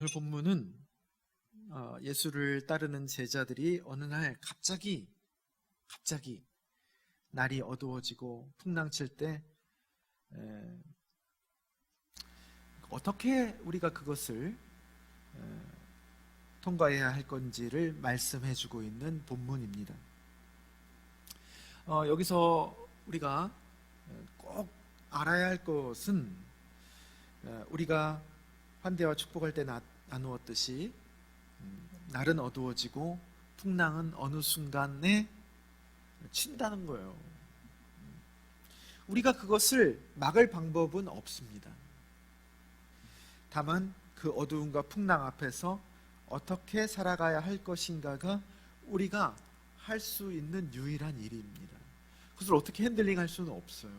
오늘 본문은 예수를 따르는 제자들이 어느 날 갑자기 날이 어두워지고 풍랑칠 때 어떻게 우리가 그것을 통과해야 할 건지를 말씀해 주고 있는 본문입니다. 여기서 우리가 꼭 알아야 할 것은 우리가 환대와 축복할 때 나누었듯이 날은 어두워지고 풍랑은 어느 순간에 친다는 거예요. 우리가 그것을 막을 방법은 없습니다. 다만 그 어두움과 풍랑 앞에서 어떻게 살아가야 할 것인가가 우리가 할 수 있는 유일한 일입니다. 그것을 어떻게 핸들링할 수는 없어요.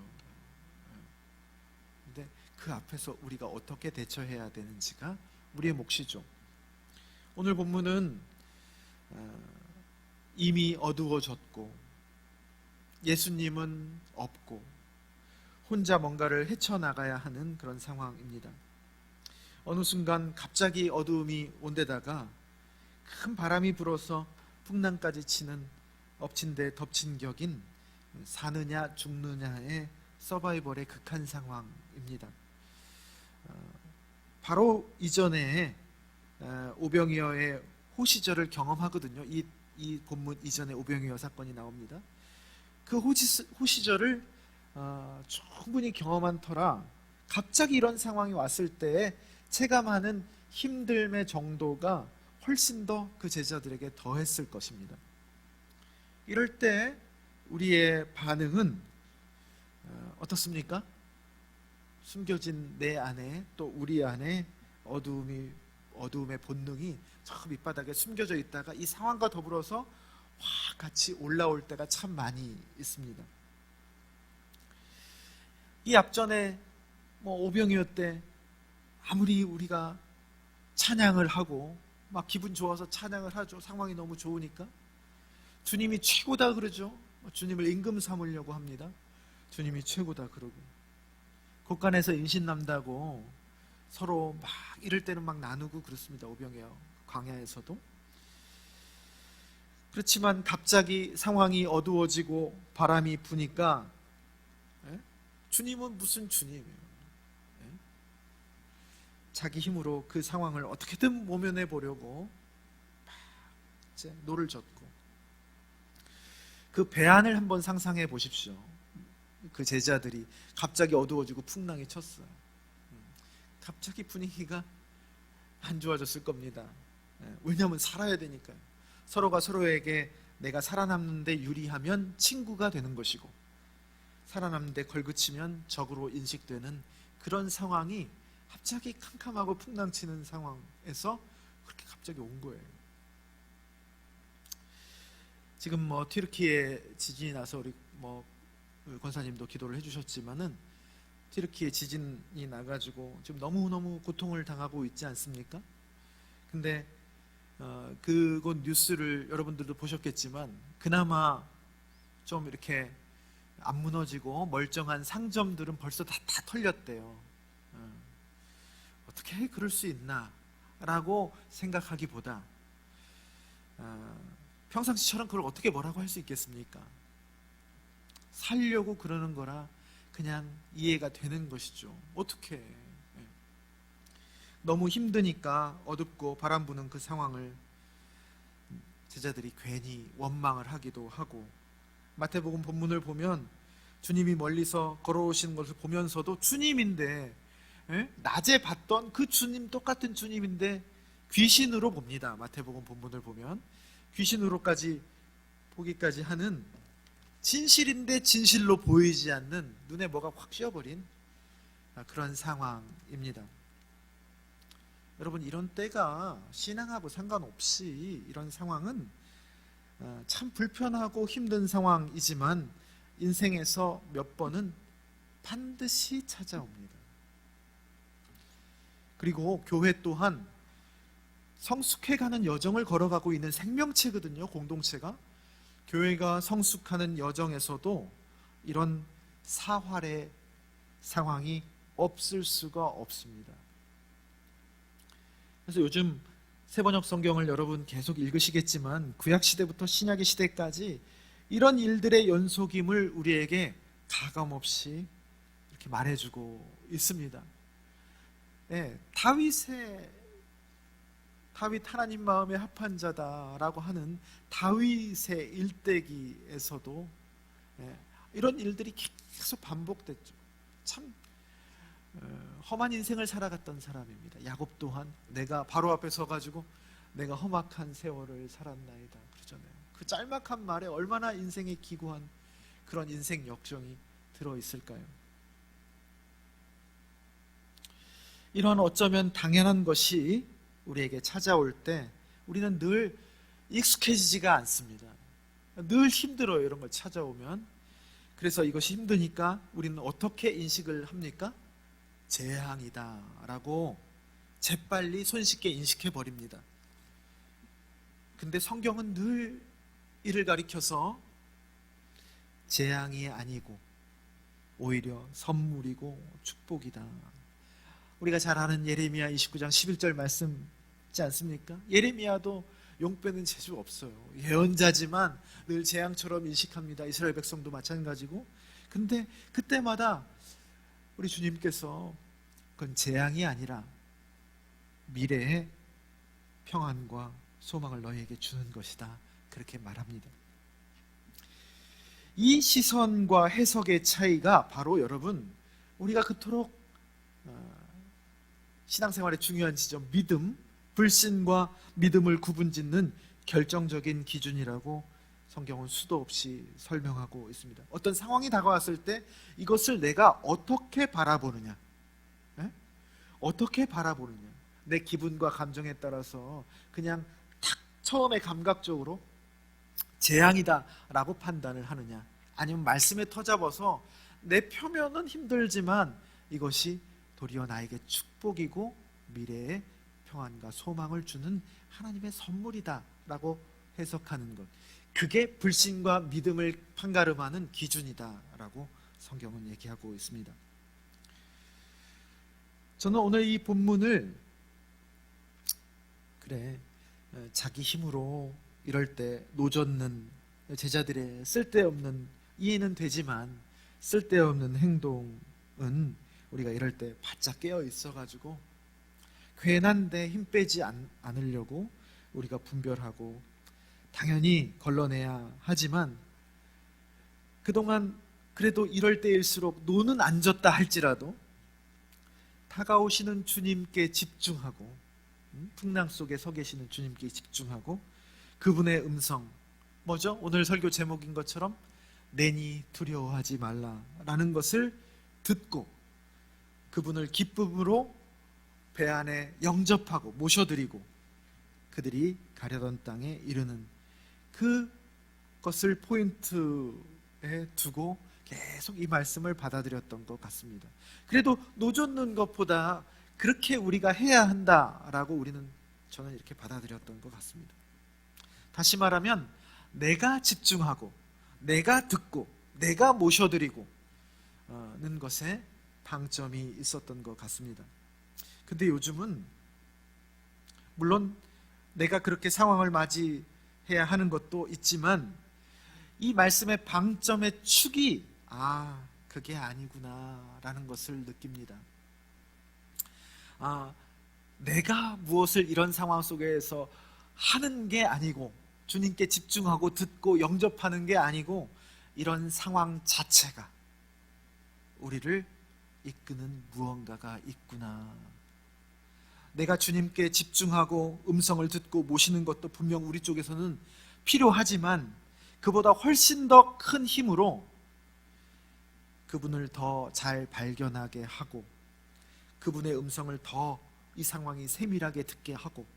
근데 그 앞에서 우리가 어떻게 대처해야 되는지가 우리의 몫이죠. 오늘 본문은 이미 어두워졌고 예수님은 없고 혼자 뭔가를 헤쳐나가야 하는 그런 상황입니다. 어느 순간 갑자기 어두움이 온 데다가 큰 바람이 불어서 풍랑까지 치는 엎친 데 덮친 격인 사느냐 죽느냐의 서바이벌의 극한 상황입니다. 바로 이전에 오병이어의 호시절을 경험하거든요. 이 본문 이전에 오병이어 사건이 나옵니다. 그 호시절을 충분히 경험한 터라 갑자기 이런 상황이 왔을 때에 체감하는 힘듦의 정도가 훨씬 더 그 제자들에게 더했을 것입니다. 이럴 때 우리의 반응은 어떻습니까? 숨겨진 내 안에 또 우리 안에 어두움의 본능이 저 밑바닥에 숨겨져 있다가 이 상황과 더불어서 확 같이 올라올 때가 참 많이 있습니다. 이 앞전에 오병이어 때 아무리 우리가 찬양을 하고 막 기분 좋아서 찬양을 하죠. 상황이 너무 좋으니까 주님이 최고다 그러죠. 주님을 임금 삼으려고 합니다. 주님이 최고다 그러고 곳간에서 임신난다고 서로 막 이럴 때는 막 나누고 그렇습니다. 오병이어 광야에서도. 그렇지만 갑자기 상황이 어두워지고 바람이 부니까 주님은 무슨 주님이에요? 자기 힘으로 그 상황을 어떻게든 모면해 보려고 이제 노를 젓고 그 배안을 한번 상상해 보십시오. 그 제자들이 갑자기 어두워지고 풍랑이 쳤어요. 갑자기 분위기가 안 좋아졌을 겁니다. 왜냐하면 살아야 되니까요. 서로가 서로에게 내가 살아남는데 유리하면 친구가 되는 것이고 살아남는데 걸그치면 적으로 인식되는 그런 상황이 갑자기 캄캄하고 풍랑치는 상황에서 그렇게 갑자기 온 거예요. 지금 튀르키예 지진이 나서 우리 권사님도 기도를 해주셨지만은 튀르키예 지진이 나가지고 지금 너무너무 고통을 당하고 있지 않습니까? 근데 그곳 뉴스를 여러분들도 보셨겠지만 그나마 좀 이렇게 안 무너지고 멀쩡한 상점들은 벌써 다 털렸대요. 어떻게 그럴 수 있나 라고 생각하기보다 평상시처럼 그걸 어떻게 뭐라고 할 수 있겠습니까? 살려고 그러는 거라 그냥 이해가 되는 것이죠. 어떻게 너무 힘드니까 어둡고 바람 부는 그 상황을 제자들이 괜히 원망을 하기도 하고 마태복음 본문을 보면 주님이 멀리서 걸어오시는 것을 보면서도 주님인데 낮에 봤던 그 주님 똑같은 주님인데 귀신으로 봅니다. 마태복음 본문을 보면 귀신으로까지 보기까지 하는 진실인데 진실로 보이지 않는 눈에 뭐가 확 씌어버린 그런 상황입니다. 여러분 이런 때가 신앙하고 상관없이 이런 상황은 참 불편하고 힘든 상황이지만 인생에서 몇 번은 반드시 찾아옵니다. 그리고 교회 또한 성숙해가는 여정을 걸어가고 있는 생명체거든요. 공동체가. 교회가 성숙하는 여정에서도 이런 사활의 상황이 없을 수가 없습니다. 그래서 요즘 세번역 성경을 여러분 계속 읽으시겠지만 구약 시대부터 신약의 시대까지 이런 일들의 연속임을 우리에게 가감없이 이렇게 말해주고 있습니다. 네, 다윗 하나님 마음에 합한 자다라고 하는 다윗의 일대기에서도 이런 일들이 계속 반복됐죠. 참 험한 인생을 살아갔던 사람입니다. 야곱 또한 내가 바로 앞에 서가지고 내가 험악한 세월을 살았나이다 그러잖아요. 그 짤막한 말에 얼마나 인생의 기구한 그런 인생 역정이 들어있을까요? 이런 어쩌면 당연한 것이 우리에게 찾아올 때 우리는 늘 익숙해지지가 않습니다. 늘 힘들어요, 이런 걸 찾아오면. 그래서 이것이 힘드니까 우리는 어떻게 인식을 합니까? 재앙이다 라고 재빨리 손쉽게 인식해 버립니다. 근데 성경은 늘 이를 가리켜서 재앙이 아니고 오히려 선물이고 축복이다. 우리가 잘 아는 예레미야 29장 11절 말씀 있지 않습니까? 예레미야도 용 빼는 재주 없어요. 예언자지만 늘 재앙처럼 인식합니다. 이스라엘 백성도 마찬가지고. 근데 그때마다 우리 주님께서 그건 재앙이 아니라 미래의 평안과 소망을 너희에게 주는 것이다 그렇게 말합니다. 이 시선과 해석의 차이가 바로 여러분 우리가 그토록 신앙생활의 중요한 지점 믿음, 불신과 믿음을 구분짓는 결정적인 기준이라고 성경은 수도 없이 설명하고 있습니다. 어떤 상황이 다가왔을 때 이것을 내가 어떻게 바라보느냐, 어떻게 바라보느냐, 내 기분과 감정에 따라서 그냥 탁 처음에 감각적으로 재앙이다 라고 판단을 하느냐, 아니면 말씀에 터잡아서 내 표면은 힘들지만 이것이 도리어 나에게 축복이고 미래의 평안과 소망을 주는 하나님의 선물이다 라고 해석하는 것, 그게 불신과 믿음을 판가름하는 기준이다 라고 성경은 얘기하고 있습니다. 저는 오늘 이 본문을 자기 힘으로 이럴 때 노젓는 제자들의 쓸데없는, 이해는 되지만 쓸데없는 행동은 우리가 이럴 때 바짝 깨어 있어가지고 괜한데 힘 빼지 않으려고 우리가 분별하고 당연히 걸러내야 하지만 그동안 그래도 이럴 때일수록 노는 안 졌다 할지라도 다가오시는 주님께 집중하고, 풍랑 속에 서 계시는 주님께 집중하고 그분의 음성, 뭐죠? 오늘 설교 제목인 것처럼 내니 두려워하지 말라라는 것을 듣고 그분을 기쁨으로 배 안에 영접하고 모셔드리고 그들이 가려던 땅에 이르는 그것을 포인트에 두고 계속 이 말씀을 받아들였던 것 같습니다. 그래도 노젓는 것보다 그렇게 우리가 해야 한다라고 저는 이렇게 받아들였던 것 같습니다. 다시 말하면 내가 집중하고 내가 듣고 내가 모셔드리고 는 것에 방점이 있었던 것 같습니다. 근데 요즘은 물론 내가 그렇게 상황을 맞이해야 하는 것도 있지만 이 말씀의 방점의 축이 그게 아니구나 라는 것을 느낍니다. 내가 무엇을 이런 상황 속에서 하는 게 아니고 주님께 집중하고 듣고 영접하는 게 아니고 이런 상황 자체가 우리를 이끄는 무언가가 있구나. 내가 주님께 집중하고 음성을 듣고 모시는 것도 분명 우리 쪽에서는 필요하지만 그보다 훨씬 더 큰 힘으로 그분을 더 잘 발견하게 하고 그분의 음성을 더 이 상황이 세밀하게 듣게 하고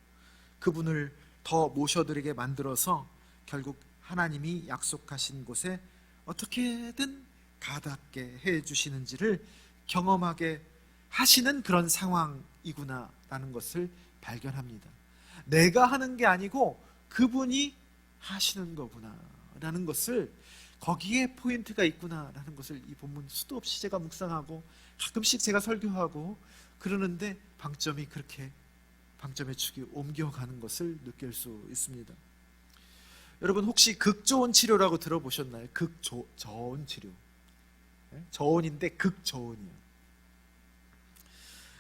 그분을 더 모셔드리게 만들어서 결국 하나님이 약속하신 곳에 어떻게든 가닿게 해주시는지를 경험하게 하시는 그런 상황이구나 라는 것을 발견합니다. 내가 하는 게 아니고 그분이 하시는 거구나 라는 것을, 거기에 포인트가 있구나 라는 것을 이 본문 수도 없이 제가 묵상하고 가끔씩 제가 설교하고 그러는데 방점이 그렇게 방점의 축이 옮겨가는 것을 느낄 수 있습니다. 여러분 혹시 극저온 치료라고 들어보셨나요? 저온 치료. 저온인데 극저온이에요.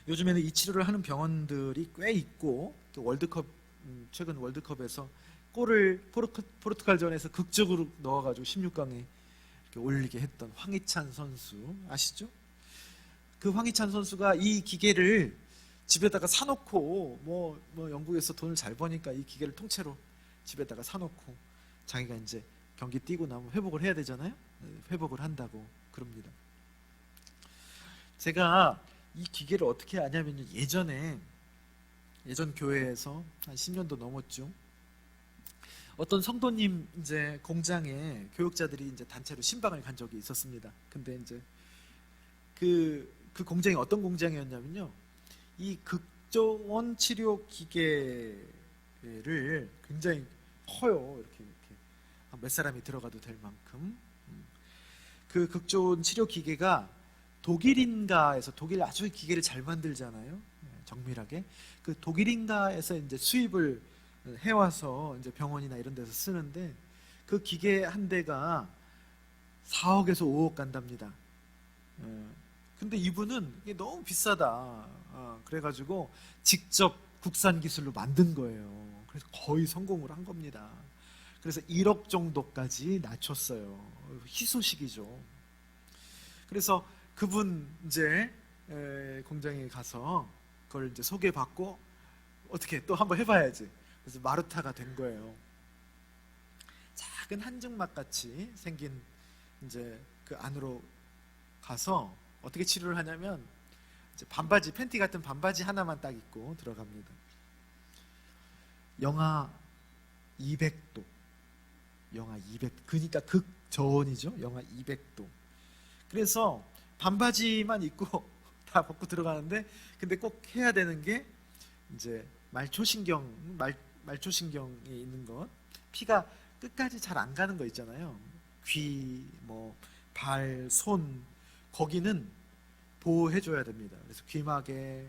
요즘에는 이 치료를 하는 병원들이 꽤 있고, 또 월드컵, 최근 월드컵에서 골을 포르투갈전에서 극적으로 넣어가지고 16강에 이렇게 올리게 했던 황희찬 선수 아시죠? 그 황희찬 선수가 이 기계를 집에다가 사놓고 뭐 영국에서 돈을 잘 버니까 이 기계를 통째로 집에다가 사놓고 자기가 이제 경기 뛰고 나면 회복을 해야 되잖아요. 회복을 한다고 그럽니다. 제가 이 기계를 어떻게 아냐면요, 예전 교회에서 한 10년도 넘었죠. 어떤 성도님 이제 공장에 교육자들이 이제 단체로 신방을 간 적이 있었습니다. 근데 이제 그 공장이 어떤 공장이었냐면요, 이 극저온 치료 기계를 굉장히 커요. 이렇게 몇 사람이 들어가도 될 만큼. 그 극저온 치료 기계가 독일인가에서, 독일 아주 기계를 잘 만들잖아요. 정밀하게. 그 독일인가에서 이제 수입을 해와서 이제 병원이나 이런 데서 쓰는데, 그 기계 한 대가 4억에서 5억 간답니다. 근데 이분은 이게 너무 비싸다. 그래가지고 직접 국산 기술로 만든 거예요. 그래서 거의 성공을 한 겁니다. 그래서 1억 정도까지 낮췄어요. 희소식이죠. 그래서 그분 이제 공장에 가서 그걸 이제 소개받고 어떻게 또 한번 해봐야지. 그래서 마르타가 된 거예요. 작은 한증막 같이 생긴 이제 그 안으로 가서 어떻게 치료를 하냐면, 이제 반바지, 팬티 같은 반바지 하나만 딱 입고 들어갑니다. 영하 200도. 영하 200, 그러니까 극저온이죠. 영하 200도. 그래서 반바지만 입고 다 벗고 들어가는데, 근데 꼭 해야 되는 게 이제 말초신경이 있는 것, 피가 끝까지 잘 안 가는 거 있잖아요. 귀, 발, 손, 거기는 보호해줘야 됩니다. 그래서 귀마개,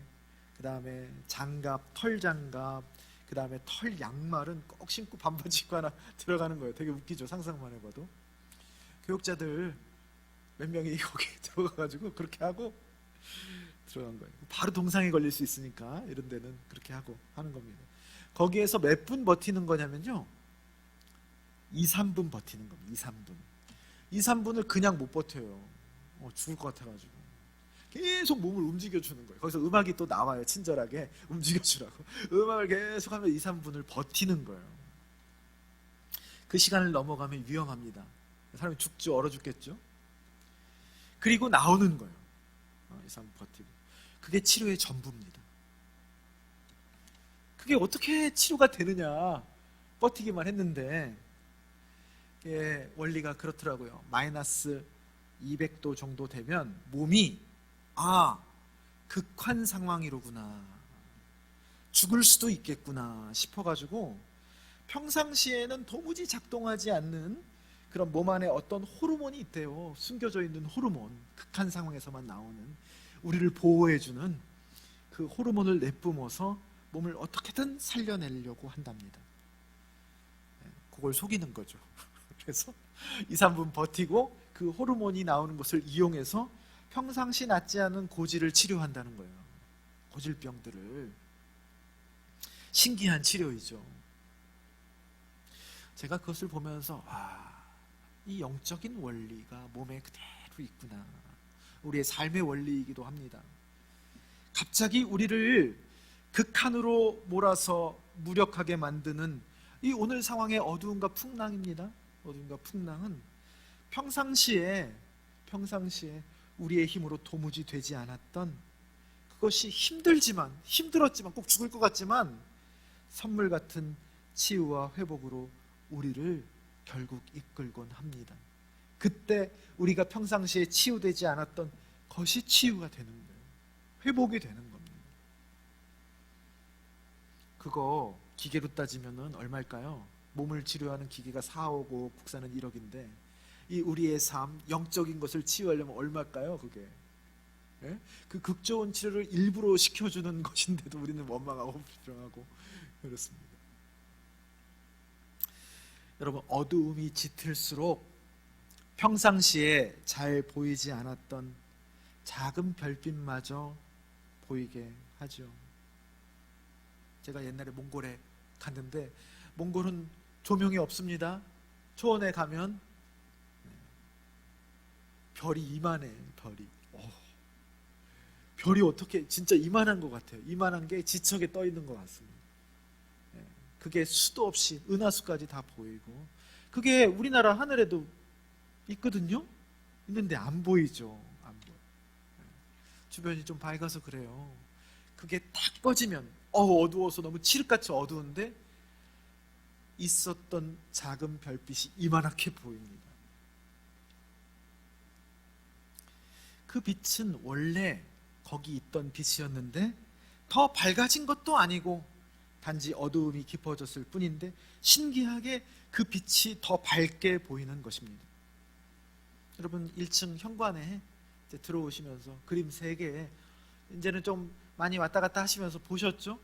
그 다음에 장갑, 털 장갑, 그 다음에 털 양말은 꼭 신고 반바지 입고 하나 들어가는 거예요. 되게 웃기죠, 상상만 해봐도. 교육자들 몇 명이 거기 들어가가지고 그렇게 하고 들어간 거예요. 바로 동상에 걸릴 수 있으니까 이런 데는 그렇게 하고 하는 겁니다. 거기에서 몇 분 버티는 거냐면요, 2, 3분 버티는 겁니다. 2, 3분. 2, 3분을 그냥 못 버텨요. 죽을 것 같아가지고 계속 몸을 움직여주는 거예요. 거기서 음악이 또 나와요. 친절하게 움직여주라고. 음악을 계속 하면 2, 3분을 버티는 거예요. 그 시간을 넘어가면 위험합니다. 사람이 죽죠. 얼어 죽겠죠. 그리고 나오는 거예요. 2, 3분 버티고. 그게 치료의 전부입니다. 그게 어떻게 치료가 되느냐, 버티기만 했는데. 원리가 그렇더라고요. 마이너스 200도 정도 되면 몸이 극한 상황이로구나, 죽을 수도 있겠구나 싶어가지고, 평상시에는 도무지 작동하지 않는 그런 몸 안에 어떤 호르몬이 있대요. 숨겨져 있는 호르몬, 극한 상황에서만 나오는, 우리를 보호해주는 그 호르몬을 내뿜어서 몸을 어떻게든 살려내려고 한답니다. 그걸 속이는 거죠. 그래서 2, 3분 버티고 그 호르몬이 나오는 것을 이용해서 평상시 낫지 않은 고지를 치료한다는 거예요. 고질병들을. 신기한 치료이죠. 제가 그것을 보면서 이 영적인 원리가 몸에 그대로 있구나. 우리의 삶의 원리이기도 합니다. 갑자기 우리를 극한으로 몰아서 무력하게 만드는 이 오늘 상황의 어두움과 풍랑입니다. 어둠과 풍랑은 평상시에 우리의 힘으로 도무지 되지 않았던, 그것이 힘들었지만 꼭 죽을 것 같지만 선물 같은 치유와 회복으로 우리를 결국 이끌곤 합니다. 그때 우리가 평상시에 치유되지 않았던 것이 치유가 되는 거예요. 회복이 되는 겁니다. 그거 기계로 따지면은 얼마일까요? 몸을 치료하는 기계가 4억, 5억, 국산은 1억인데 이 우리의 삶, 영적인 것을 치유하려면 얼마일까요? 그게 예? 그 극 좋은 치료를 일부러 시켜주는 것인데도 우리는 원망하고 불평하고 그렇습니다. 여러분, 어두움이 짙을수록 평상시에 잘 보이지 않았던 작은 별빛마저 보이게 하죠. 제가 옛날에 몽골에 갔는데 몽골은 조명이 없습니다. 초원에 가면 별이 이만해. 별이 어떻게 진짜 이만한 것 같아요. 이만한 게 지척에 떠 있는 것 같습니다. 그게 수도 없이 은하수까지 다 보이고, 그게 우리나라 하늘에도 있거든요. 있는데 안 보이죠. 안 보여. 주변이 좀 밝아서 그래요. 그게 딱 꺼지면 어두워서 너무 칠흑같이 어두운데 있었던 작은 별빛이 이만하게 보입니다. 그 빛은 원래 거기 있던 빛이었는데 더 밝아진 것도 아니고 단지 어두움이 깊어졌을 뿐인데 신기하게 그 빛이 더 밝게 보이는 것입니다. 여러분, 1층 현관에 이제 들어오시면서 그림 3개 이제는 좀 많이 왔다 갔다 하시면서 보셨죠?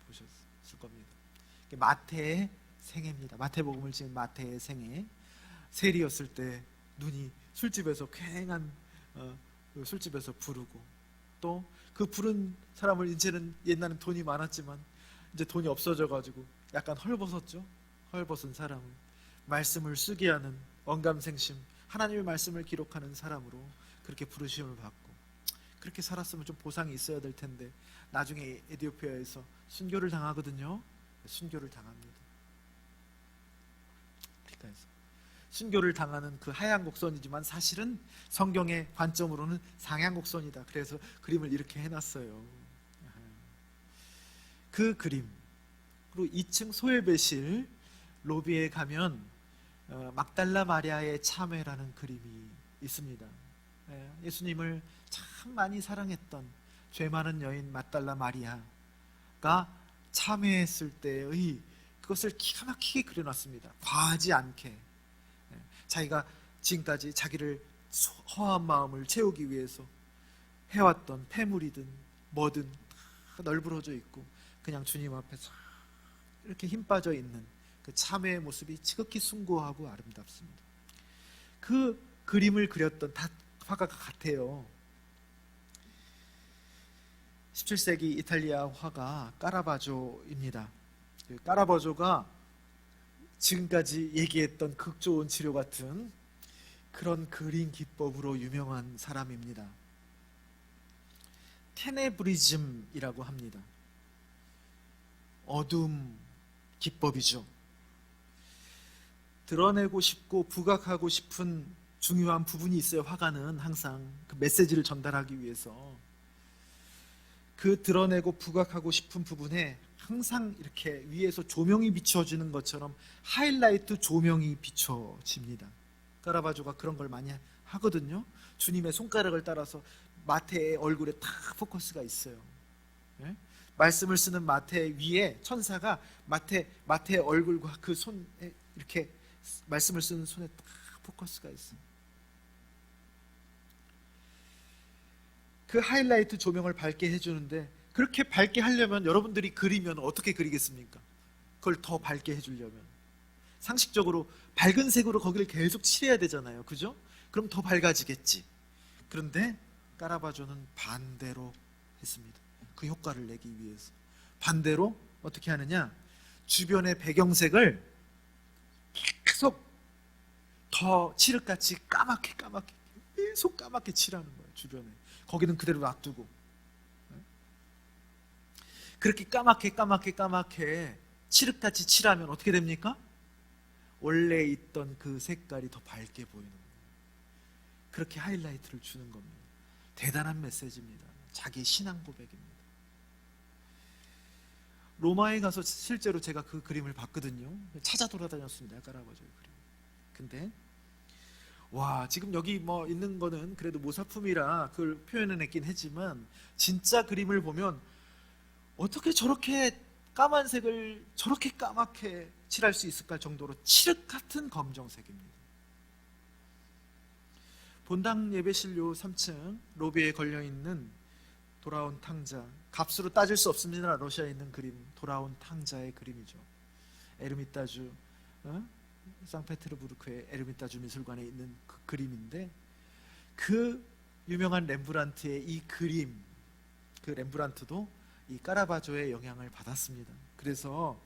보셨을 겁니다. 마태의 생애입니다. 마태복음을 지은 마태의 생애. 세리였을 때 눈이 술집에서 쾌행한 술집에서 부르고, 또 그 부른 사람을 이제는 옛날엔 돈이 많았지만 이제 돈이 없어져가지고 약간 헐벗었죠. 헐벗은 사람을 말씀을 쓰게 하는 언감생심, 하나님의 말씀을 기록하는 사람으로 그렇게 부르심을 받고, 그렇게 살았으면 좀 보상이 있어야 될 텐데 나중에 에티오피아에서 순교를 당하거든요. 순교를 당합니다. 아프리카에서 순교를 당하는 그 하얀 곡선이지만 사실은 성경의 관점으로는 상향 곡선이다. 그래서 그림을 이렇게 해놨어요. 그 그림, 그리고 2층 소예배실 로비에 가면 막달라 마리아의 참회라는 그림이 있습니다. 예수님을 참 많이 사랑했던 죄 많은 여인 막달라 마리아가 참회했을 때의 그것을 기가 막히게 그려놨습니다. 과하지 않게. 자기가 지금까지 자기를 허한 마음을 채우기 위해서 해왔던 폐물이든 뭐든 다 널브러져 있고 그냥 주님 앞에서 이렇게 힘 빠져 있는 그 참회의 모습이 지극히 숭고하고 아름답습니다. 그 그림을 그렸던 화가가 같아요. 17세기 이탈리아 화가 까라바조입니다. 그 까라바조가 지금까지 얘기했던 극 좋은 치료 같은 그런 그림 기법으로 유명한 사람입니다. 테네브리즘이라고 합니다. 어둠 기법이죠. 드러내고 싶고 부각하고 싶은 중요한 부분이 있어요. 화가는 항상 그 메시지를 전달하기 위해서 그 드러내고 부각하고 싶은 부분에 항상 이렇게 위에서 조명이 비춰지는 것처럼 하이라이트 조명이 비춰집니다. 까라바조가 그런 걸 많이 하거든요. 주님의 손가락을 따라서 마태의 얼굴에 탁 포커스가 있어요. 네? 말씀을 쓰는 마태 위에 천사가 마태의 얼굴과 그 손에 이렇게 말씀을 쓰는 손에 딱 포커스가 있어요. 그 하이라이트 조명을 밝게 해주는데, 그렇게 밝게 하려면 여러분들이 그리면 어떻게 그리겠습니까? 그걸 더 밝게 해주려면 상식적으로 밝은 색으로 거기를 계속 칠해야 되잖아요. 그죠? 그럼 더 밝아지겠지. 그런데 까라바조는 반대로 했습니다. 그 효과를 내기 위해서 반대로 어떻게 하느냐, 주변의 배경색을 계속 더 칠흑같이 까맣게 계속 까맣게 칠하는 거예요. 주변에 거기는 그대로 놔두고, 그렇게 까맣게 칠흑같이 칠하면 어떻게 됩니까? 원래 있던 그 색깔이 더 밝게 보이는 거예요. 그렇게 하이라이트를 주는 겁니다. 대단한 메시지입니다. 자기 신앙 고백입니다. 로마에 가서 실제로 제가 그 그림을 봤거든요. 찾아 돌아다녔습니다. 까라바조의 그림. 근데 와, 지금 여기 뭐 있는 거는 그래도 모사품이라 그걸 표현해냈긴 했지만 진짜 그림을 보면 어떻게 저렇게 까만색을 저렇게 까맣게 칠할 수 있을까 정도로 칠흑 같은 검정색입니다. 본당 예배실요 3층 로비에 걸려있는 돌아온 탕자, 값으로 따질 수 없습니다. 러시아에 있는 그림, 돌아온 탕자의 그림이죠. 에르미타주, 상페테르부르크의 에르미타주 미술관에 있는 그 그림인데, 그 유명한 렘브란트의 이 그림, 그 렘브란트도 이 카라바조의 영향을 받았습니다. 그래서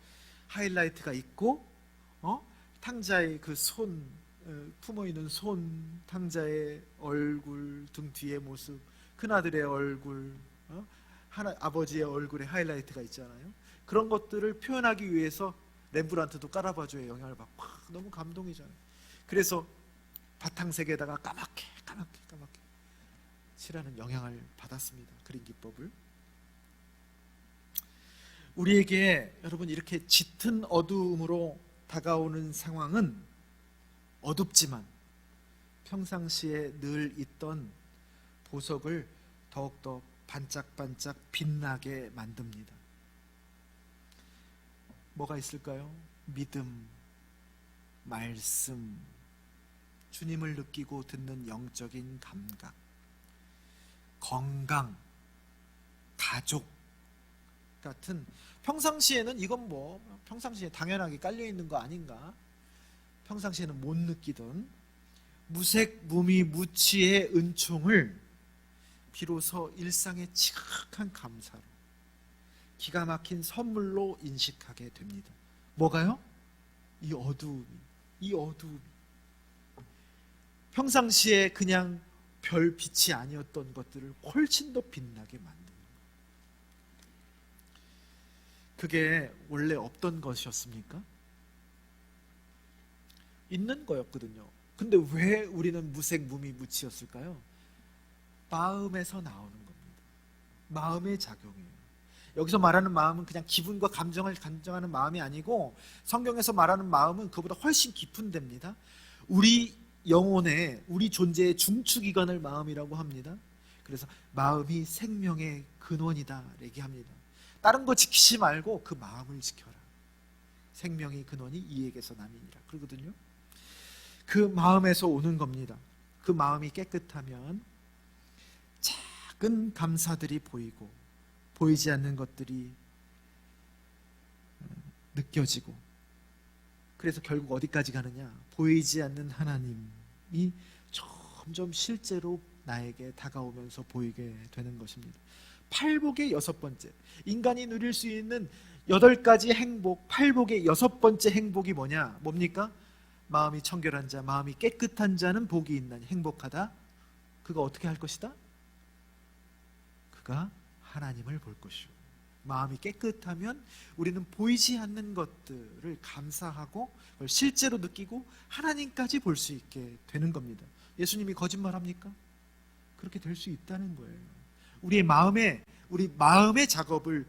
하이라이트가 있고, 탕자의 그 손, 품어 있는 손, 탕자의 얼굴, 등 뒤의 모습, 큰아들의 얼굴, 아버지의 얼굴에 하이라이트가 있잖아요. 그런 것들을 표현하기 위해서 렘브란트도 카라바조의 영향을 받고 너무 감동이잖아요. 그래서 바탕색에다가 까맣게 칠하는 영향을 받았습니다. 그림 기법을. 우리에게 여러분 이렇게 짙은 어두움으로 다가오는 상황은 어둡지만 평상시에 늘 있던 보석을 더욱더 반짝반짝 빛나게 만듭니다. 뭐가 있을까요? 믿음, 말씀, 주님을 느끼고 듣는 영적인 감각, 건강, 가족 같은, 평상시에는 이건 뭐 평상시에 당연하게 깔려있는 거 아닌가, 평상시에는 못 느끼던 무색 무미 무취의 은총을 비로소 일상의 지극한 감사로, 기가 막힌 선물로 인식하게 됩니다. 뭐가요? 이 어두움이 평상시에 그냥 별 빛이 아니었던 것들을 훨씬 더 빛나게 만드는 거예요. 그게 원래 없던 것이었습니까? 있는 거였거든요. 근데 왜 우리는 무색무미무취였을까요? 마음에서 나오는 겁니다. 마음의 작용이에요. 여기서 말하는 마음은 그냥 기분과 감정을 간정하는 마음이 아니고, 성경에서 말하는 마음은 그보다 훨씬 깊은 데입니다. 우리 영혼의, 우리 존재의 중추기관을 마음이라고 합니다. 그래서 마음이 생명의 근원이다 얘기합니다. 다른 거 지키지 말고 그 마음을 지켜라. 생명의 근원이 이에게서 남이니라 그러거든요. 그 마음에서 오는 겁니다. 그 마음이 깨끗하면 작은 감사들이 보이고, 보이지 않는 것들이 느껴지고, 그래서 결국 어디까지 가느냐? 보이지 않는 하나님이 점점 실제로 나에게 다가오면서 보이게 되는 것입니다. 팔복의 6번째, 인간이 누릴 수 있는 8가지 행복, 팔복의 6번째 행복이 뭡니까? 마음이 청결한 자, 마음이 깨끗한 자는 복이 있나니 행복하다. 그가 어떻게 할 것이다? 그가 하나님을 볼 것이요. 마음이 깨끗하면 우리는 보이지 않는 것들을 감사하고 그걸 실제로 느끼고 하나님까지 볼 수 있게 되는 겁니다. 예수님이 거짓말합니까? 그렇게 될 수 있다는 거예요. 우리 마음의 작업을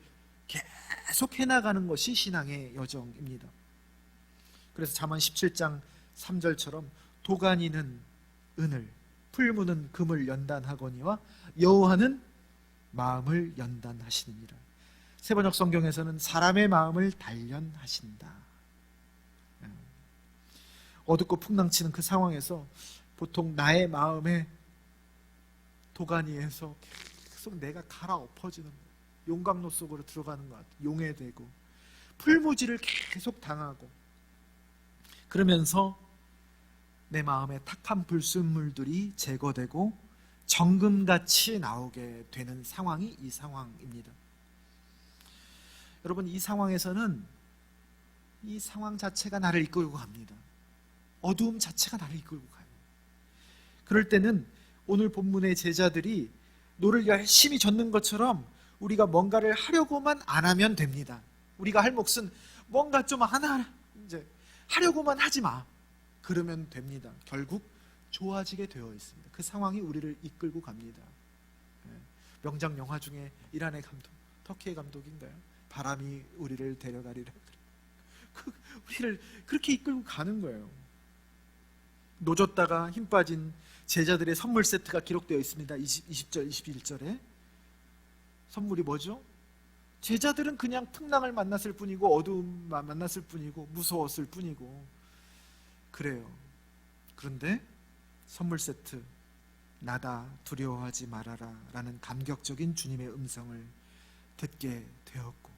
계속 해나가는 것이 신앙의 여정입니다. 그래서 잠언 17장 3절처럼 도가니는 은을, 풀무는 금을 연단하거니와 여호와는 마음을 연단하시느니라. 세번역 성경에서는 사람의 마음을 단련하신다. 어둡고 풍랑치는 그 상황에서 보통 나의 마음에 도가니에서 계속 내가 갈아엎어지는 거예요. 용광로 속으로 들어가는 것 같아요. 용해되고 풀무지를 계속 당하고, 그러면서 내 마음에 탁한 불순물들이 제거되고 정금같이 나오게 되는 상황이 이 상황입니다. 여러분, 이 상황에서는 이 상황 자체가 나를 이끌고 갑니다. 어두움 자체가 나를 이끌고 가요. 그럴 때는 오늘 본문의 제자들이 노를 열심히 젓는 것처럼 우리가 뭔가를 하려고만 안 하면 됩니다. 우리가 할 몫은 뭔가 좀 하나 이제 하려고만 하지 마. 그러면 됩니다. 결국 좋아지게 되어 있습니다. 그 상황이 우리를 이끌고 갑니다. 명작 영화 중에 이란의 감독, 터키의 감독인가요? 바람이 우리를 데려가리라. 우리를 그렇게 이끌고 가는 거예요. 노졌다가 힘 빠진 제자들의 선물 세트가 기록되어 있습니다. 20절, 21절에. 선물이 뭐죠? 제자들은 그냥 풍랑을 만났을 뿐이고 어두움만 만났을 뿐이고 무서웠을 뿐이고 그래요. 그런데 선물 세트, 나다 두려워하지 말아라 라는 감격적인 주님의 음성을 듣게 되었고,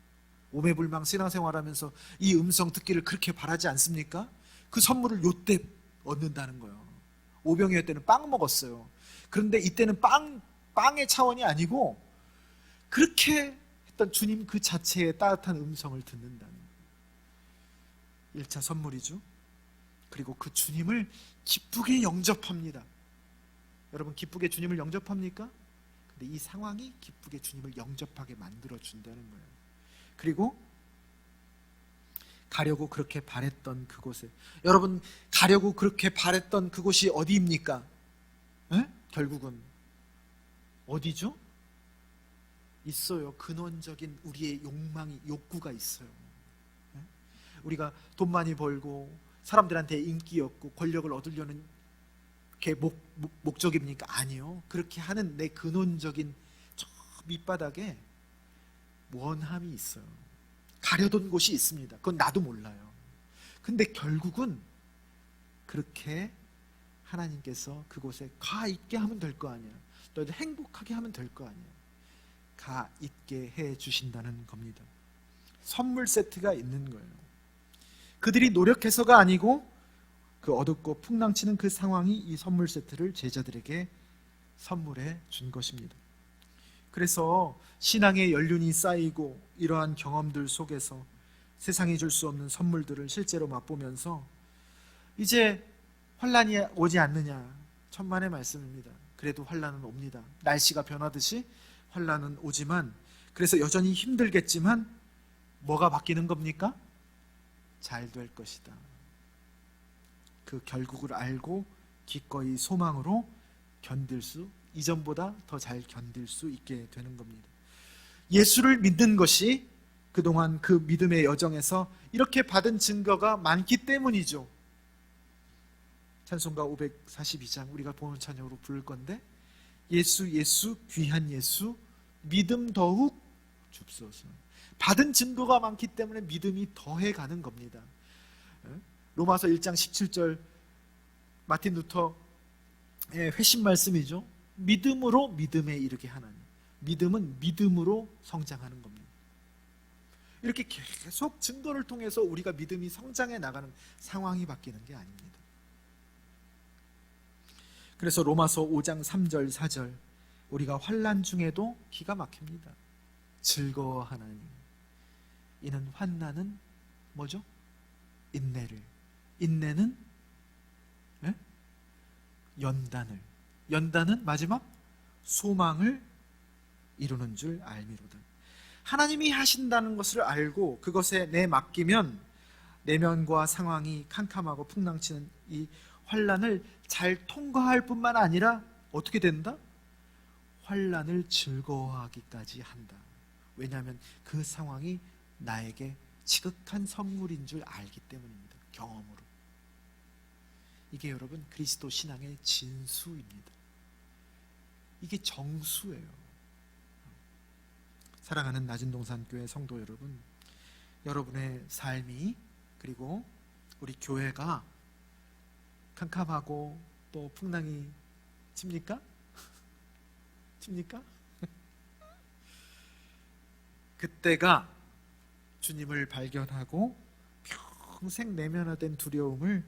오매불망 신앙생활하면서 이 음성 듣기를 그렇게 바라지 않습니까? 그 선물을 요때 얻는다는 거예요. 오병이어 때는 빵 먹었어요. 그런데 이때는 빵의 차원이 아니고 그렇게 했던 주님 그 자체의 따뜻한 음성을 듣는다는 거예요. 1차 선물이죠. 그리고 그 주님을 기쁘게 영접합니다. 여러분, 기쁘게 주님을 영접합니까? 근데 이 상황이 기쁘게 주님을 영접하게 만들어 준다는 거예요. 그리고 가려고 그렇게 바랬던 그곳에, 여러분, 가려고 그렇게 바랬던 그곳이 어디입니까? 에? 결국은 어디죠? 있어요. 근원적인 우리의 욕구가 있어요. 에? 우리가 돈 많이 벌고 사람들한테 인기 얻고 권력을 얻으려는 게 목적입니까? 아니요. 그렇게 하는 내 근원적인 저 밑바닥에 원함이 있어요. 가려던 곳이 있습니다. 그건 나도 몰라요. 근데 결국은 그렇게 하나님께서 그곳에 가 있게 하면 될 거 아니야. 너희들 행복하게 하면 될 거 아니야. 가 있게 해 주신다는 겁니다. 선물 세트가 있는 거예요. 그들이 노력해서가 아니고 그 어둡고 풍랑치는 그 상황이 이 선물 세트를 제자들에게 선물해 준 것입니다. 그래서 신앙의 연륜이 쌓이고 이러한 경험들 속에서 세상이 줄 수 없는 선물들을 실제로 맛보면서 이제 환난이 오지 않느냐, 천만의 말씀입니다. 그래도 환난은 옵니다. 날씨가 변하듯이 환난은 오지만, 그래서 여전히 힘들겠지만 뭐가 바뀌는 겁니까? 잘 될 것이다. 그 결국을 알고 기꺼이 소망으로 견딜 수, 이전보다 더 잘 견딜 수 있게 되는 겁니다. 예수를 믿는 것이 그동안 그 믿음의 여정에서 이렇게 받은 증거가 많기 때문이죠. 찬송가 542장 우리가 보는 찬양으로 부를 건데, 예수 예수 귀한 예수 믿음 더욱 줍소서. 받은 증거가 많기 때문에 믿음이 더해가는 겁니다. 로마서 1장 17절 마틴 루터의 회심 말씀이죠. 믿음으로 믿음에 이르게 하나니, 믿음은 믿음으로 성장하는 겁니다. 이렇게 계속 증거를 통해서 우리가 믿음이 성장해 나가는 상황이 바뀌는 게 아닙니다. 그래서 로마서 5장 3절 4절 우리가 환난 중에도 기가 막힙니다. 즐거워하나니 이는 환난은 뭐죠? 인내를, 인내는 연단은 마지막 소망을 이루는 줄 알미로다. 하나님이 하신다는 것을 알고 그것에 맡기면 내면과 상황이 캄캄하고 풍랑치는 이 환난을 잘 통과할 뿐만 아니라 어떻게 된다? 환난을 즐거워하기까지 한다. 왜냐하면 그 상황이 나에게 지극한 선물인 줄 알기 때문입니다. 경험으로. 이게 여러분 그리스도 신앙의 진수입니다. 이게 정수예요. 사랑하는 낮은동산교회 성도 여러분, 여러분의 삶이, 그리고 우리 교회가 캄캄하고 또 풍랑이 칩니까? 칩니까? 그때가 주님을 발견하고 평생 내면화된 두려움을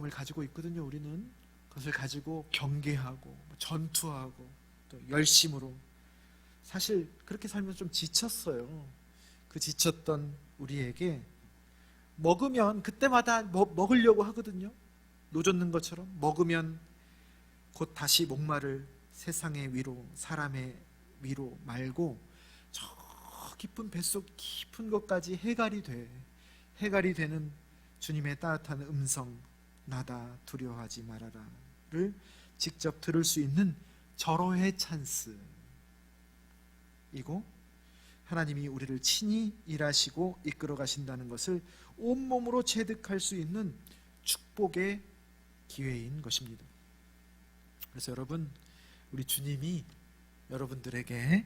가지고 있거든요. 우리는 그것을 가지고 경계하고 전투하고 또 열심으로, 사실 그렇게 살면 좀 지쳤어요. 그 지쳤던 우리에게 먹으면 그때마다 먹으려고 하거든요. 노젓는 것처럼 먹으면 곧 다시 목마를 세상의 위로, 사람의 위로 말고 저 깊은 뱃속 깊은 것까지 해갈이 되는 주님의 따뜻한 음성, 나다 두려워하지 말아라를 직접 들을 수 있는 절호의 찬스, 이고 하나님이 우리를 친히 일하시고 이끌어 가신다는 것을 온몸으로 체득할 수 있는 축복의 기회인 것입니다. 그래서 여러분, 우리 주님이 여러분들에게,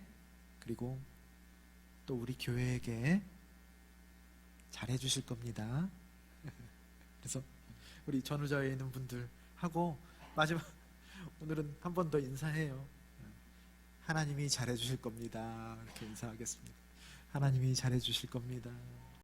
그리고 또 우리 교회에게 잘해 주실 겁니다. 그래서 우리 전우자에 있는 분들 하고 마지막 오늘은 한 번 더 인사해요. 하나님이 잘해 주실 겁니다. 이렇게 인사하겠습니다. 하나님이 잘해 주실 겁니다.